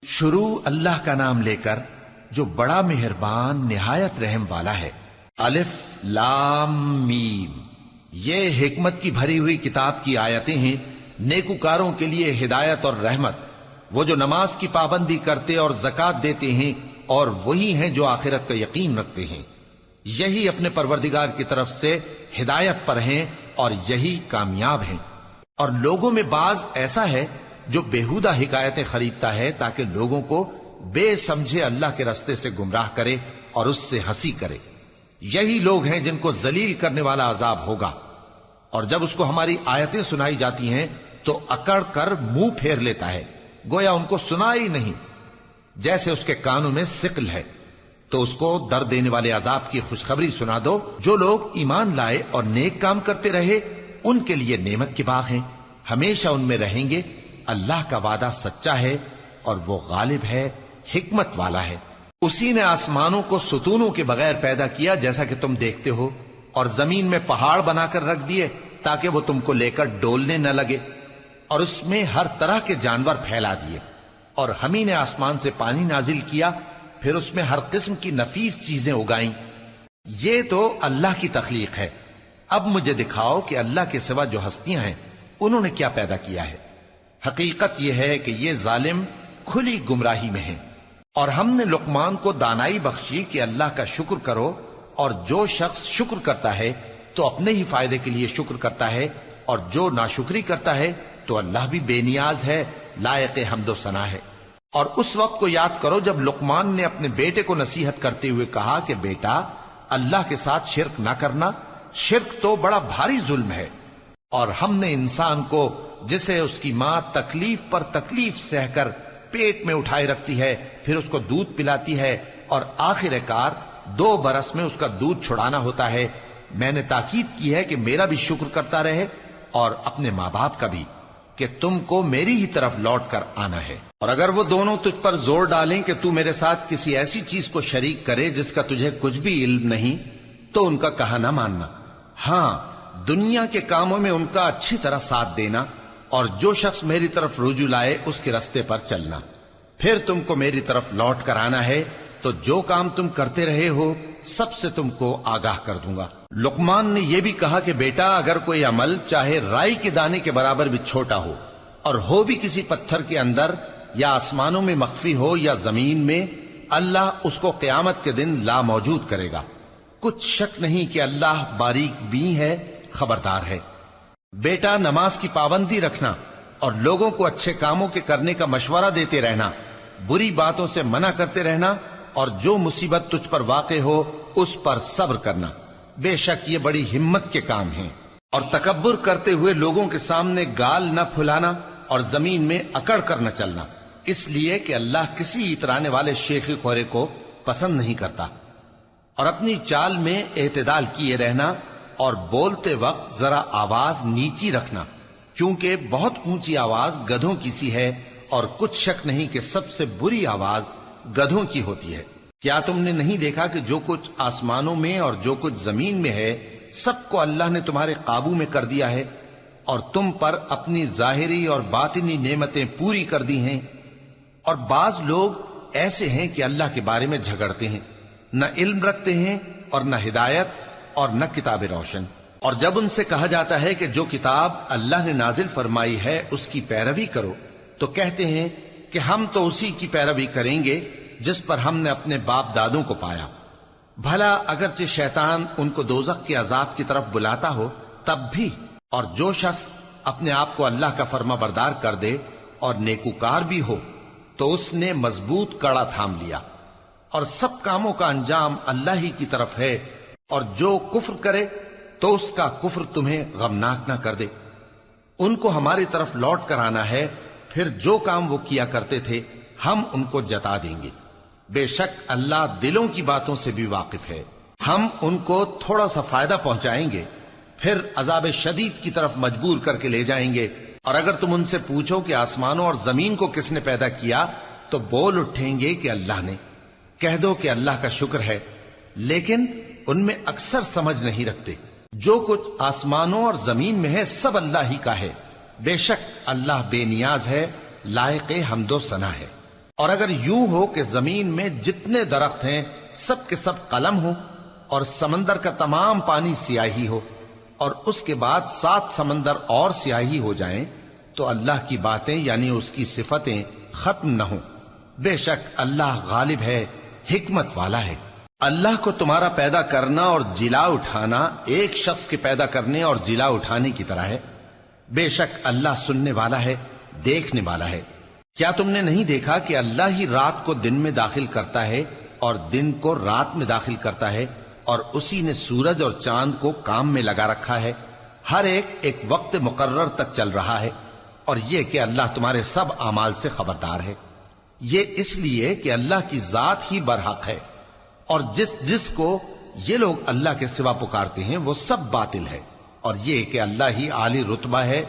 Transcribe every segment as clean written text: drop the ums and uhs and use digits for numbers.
شروع اللہ کا نام لے کر جو بڑا مہربان نہایت رحم والا ہے۔ الف لام میم، یہ حکمت کی بھری ہوئی کتاب کی آیتیں ہیں، نیکوکاروں کے لیے ہدایت اور رحمت، وہ جو نماز کی پابندی کرتے اور زکوٰۃ دیتے ہیں، اور وہی ہیں جو آخرت کا یقین رکھتے ہیں، یہی اپنے پروردگار کی طرف سے ہدایت پر ہیں اور یہی کامیاب ہیں۔ اور لوگوں میں بعض ایسا ہے جو بیہودہ حکایتیں خریدتا ہے تاکہ لوگوں کو بے سمجھے اللہ کے رستے سے گمراہ کرے اور اس سے ہنسی کرے، یہی لوگ ہیں جن کو ذلیل کرنے والا عذاب ہوگا۔ اور جب اس کو ہماری آیتیں سنائی جاتی ہیں تو اکڑ کر منہ پھیر لیتا ہے، گویا ان کو سنا ہی نہیں، جیسے اس کے کانوں میں ثقل ہے۔ تو اس کو درد دینے والے عذاب کی خوشخبری سنا دو۔ جو لوگ ایمان لائے اور نیک کام کرتے رہے ان کے لیے نعمت کے باغ ہیں، ہمیشہ ان میں رہیں گے۔ اللہ کا وعدہ سچا ہے اور وہ غالب ہے، حکمت والا ہے۔ اسی نے آسمانوں کو ستونوں کے بغیر پیدا کیا جیسا کہ تم دیکھتے ہو، اور زمین میں پہاڑ بنا کر رکھ دیے تاکہ وہ تم کو لے کر ڈولنے نہ لگے، اور اس میں ہر طرح کے جانور پھیلا دیے۔ اور ہم ہی نے آسمان سے پانی نازل کیا، پھر اس میں ہر قسم کی نفیس چیزیں اگائیں۔ یہ تو اللہ کی تخلیق ہے۔ اب مجھے دکھاؤ کہ اللہ کے سوا جو ہستیاں ہیں انہوں نے کیا پیدا کیا ہے۔ حقیقت یہ ہے کہ یہ ظالم کھلی گمراہی میں ہیں۔ اور ہم نے لقمان کو دانائی بخشی کہ اللہ کا شکر کرو، اور جو شخص شکر کرتا ہے تو اپنے ہی فائدے کے لیے شکر کرتا ہے، اور جو ناشکری کرتا ہے تو اللہ بھی بے نیاز ہے، لائق حمد و ثنا ہے۔ اور اس وقت کو یاد کرو جب لقمان نے اپنے بیٹے کو نصیحت کرتے ہوئے کہا کہ بیٹا، اللہ کے ساتھ شرک نہ کرنا، شرک تو بڑا بھاری ظلم ہے۔ اور ہم نے انسان کو، جسے اس کی ماں تکلیف پر تکلیف سہ کر پیٹ میں اٹھائے رکھتی ہے، پھر اس کو دودھ پلاتی ہے، اور آخر کار 2 برس میں اس کا دودھ چھڑانا ہوتا ہے، میں نے تاکید کی ہے کہ میرا بھی شکر کرتا رہے اور اپنے ماں باپ کا بھی، کہ تم کو میری ہی طرف لوٹ کر آنا ہے۔ اور اگر وہ دونوں تجھ پر زور ڈالیں کہ تو میرے ساتھ کسی ایسی چیز کو شریک کرے جس کا تجھے کچھ بھی علم نہیں، تو ان کا کہا نہ ماننا، ہاں دنیا کے کاموں میں ان کا اچھی طرح ساتھ دینا، اور جو شخص میری طرف رجوع لائے اس کے رستے پر چلنا۔ پھر تم کو میری طرف لوٹ کر آنا ہے، تو جو کام تم کرتے رہے ہو سب سے تم کو آگاہ کر دوں گا۔ لقمان نے یہ بھی کہا کہ بیٹا، اگر کوئی عمل چاہے رائی کے دانے کے برابر بھی چھوٹا ہو، اور ہو بھی کسی پتھر کے اندر یا آسمانوں میں مخفی ہو یا زمین میں، اللہ اس کو قیامت کے دن لا موجود کرے گا۔ کچھ شک نہیں کہ اللہ باریک بین ہے، خبردار ہے۔ بیٹا، نماز کی پابندی رکھنا اور لوگوں کو اچھے کاموں کے کرنے کا مشورہ دیتے رہنا، بری باتوں سے منع کرتے رہنا، اور جو مصیبت تجھ پر واقع ہو اس پر صبر کرنا، بے شک یہ بڑی ہمت کے کام ہیں۔ اور تکبر کرتے ہوئے لوگوں کے سامنے گال نہ پھلانا اور زمین میں اکڑ کر نہ چلنا، اس لیے کہ اللہ کسی اترانے والے شیخی خورے کو پسند نہیں کرتا۔ اور اپنی چال میں اعتدال کیے رہنا، اور بولتے وقت ذرا آواز نیچی رکھنا، کیونکہ بہت اونچی آواز گدھوں کی سی ہے، اور کچھ شک نہیں کہ سب سے بری آواز گدھوں کی ہوتی ہے۔ کیا تم نے نہیں دیکھا کہ جو کچھ آسمانوں میں اور جو کچھ زمین میں ہے سب کو اللہ نے تمہارے قابو میں کر دیا ہے، اور تم پر اپنی ظاہری اور باطنی نعمتیں پوری کر دی ہیں۔ اور بعض لوگ ایسے ہیں کہ اللہ کے بارے میں جھگڑتے ہیں، نہ علم رکھتے ہیں اور نہ ہدایت اور نہ کتاب روشن۔ اور جب ان سے کہا جاتا ہے کہ جو کتاب اللہ نے نازل فرمائی ہے اس کی پیروی کرو، تو کہتے ہیں کہ ہم تو اسی کی پیروی کریں گے جس پر ہم نے اپنے باپ دادوں کو پایا۔ بھلا اگرچہ شیطان ان کو دوزخ کے عذاب کی طرف بلاتا ہو تب بھی۔ اور جو شخص اپنے آپ کو اللہ کا فرما بردار کر دے اور نیکوکار بھی ہو تو اس نے مضبوط کڑا تھام لیا، اور سب کاموں کا انجام اللہ ہی کی طرف ہے۔ اور جو کفر کرے تو اس کا کفر تمہیں غمناک نہ کر دے۔ ان کو ہماری طرف لوٹ کر آنا ہے، پھر جو کام وہ کیا کرتے تھے ہم ان کو جتا دیں گے۔ بے شک اللہ دلوں کی باتوں سے بھی واقف ہے۔ ہم ان کو تھوڑا سا فائدہ پہنچائیں گے، پھر عذاب شدید کی طرف مجبور کر کے لے جائیں گے۔ اور اگر تم ان سے پوچھو کہ آسمانوں اور زمین کو کس نے پیدا کیا، تو بول اٹھیں گے کہ اللہ نے۔ کہہ دو کہ اللہ کا شکر ہے، لیکن ان میں اکثر سمجھ نہیں رکھتے۔ جو کچھ آسمانوں اور زمین میں ہے سب اللہ ہی کا ہے، بے شک اللہ بے نیاز ہے، لائق حمد و ثنا ہے۔ اور اگر یوں ہو کہ زمین میں جتنے درخت ہیں سب کے سب قلم ہو اور سمندر کا تمام پانی سیاہی ہو اور اس کے بعد 7 سمندر اور سیاہی ہو جائیں تو اللہ کی باتیں یعنی اس کی صفتیں ختم نہ ہوں. بے شک اللہ غالب ہے، حکمت والا ہے. اللہ کو تمہارا پیدا کرنا اور جلا اٹھانا ایک شخص کے پیدا کرنے اور جلا اٹھانے کی طرح ہے. بے شک اللہ سننے والا ہے، دیکھنے والا ہے. کیا تم نے نہیں دیکھا کہ اللہ ہی رات کو دن میں داخل کرتا ہے اور دن کو رات میں داخل کرتا ہے، اور اسی نے سورج اور چاند کو کام میں لگا رکھا ہے، ہر ایک وقت مقرر تک چل رہا ہے. اور یہ کہ اللہ تمہارے سب اعمال سے خبردار ہے. یہ اس لیے کہ اللہ کی ذات ہی برحق ہے، اور جس کو یہ لوگ اللہ کے سوا پکارتے ہیں وہ سب باطل ہے. اور یہ کہ اللہ ہی عالی رتبہ ہے،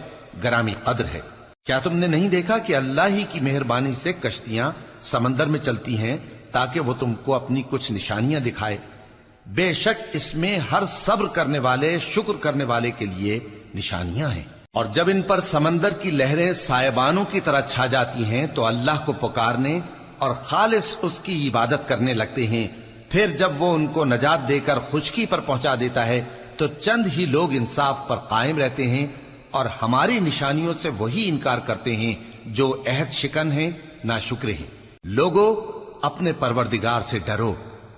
گرامی قدر ہے. کیا تم نے نہیں دیکھا کہ اللہ ہی کی مہربانی سے کشتیاں سمندر میں چلتی ہیں تاکہ وہ تم کو اپنی کچھ نشانیاں دکھائے؟ بے شک اس میں ہر صبر کرنے والے، شکر کرنے والے کے لیے نشانیاں ہیں. اور جب ان پر سمندر کی لہریں سائبانوں کی طرح چھا جاتی ہیں تو اللہ کو پکارنے اور خالص اس کی عبادت کرنے لگتے ہیں. پھر جب وہ ان کو نجات دے کر خشکی پر پہنچا دیتا ہے تو چند ہی لوگ انصاف پر قائم رہتے ہیں، اور ہماری نشانیوں سے وہی انکار کرتے ہیں جو عہد شکن ہیں، ناشکرے ہیں. لوگو اپنے پروردگار سے ڈرو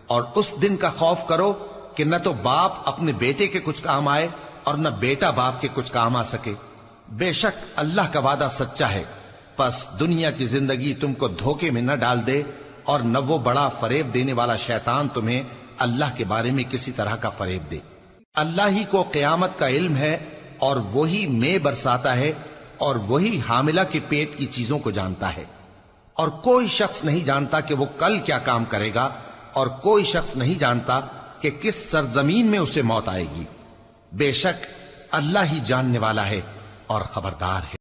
اور اس دن کا خوف کرو کہ نہ تو باپ اپنے بیٹے کے کچھ کام آئے اور نہ بیٹا باپ کے کچھ کام آ سکے. بے شک اللہ کا وعدہ سچا ہے. پس دنیا کی زندگی تم کو دھوکے میں نہ ڈال دے، اور نہ وہ بڑا فریب دینے والا شیطان تمہیں اللہ کے بارے میں کسی طرح کا فریب دے. اللہ ہی کو قیامت کا علم ہے، اور وہی میں برساتا ہے، اور وہی حاملہ کے پیٹ کی چیزوں کو جانتا ہے. اور کوئی شخص نہیں جانتا کہ وہ کل کیا کام کرے گا، اور کوئی شخص نہیں جانتا کہ کس سرزمین میں اسے موت آئے گی. بے شک اللہ ہی جاننے والا ہے اور خبردار ہے.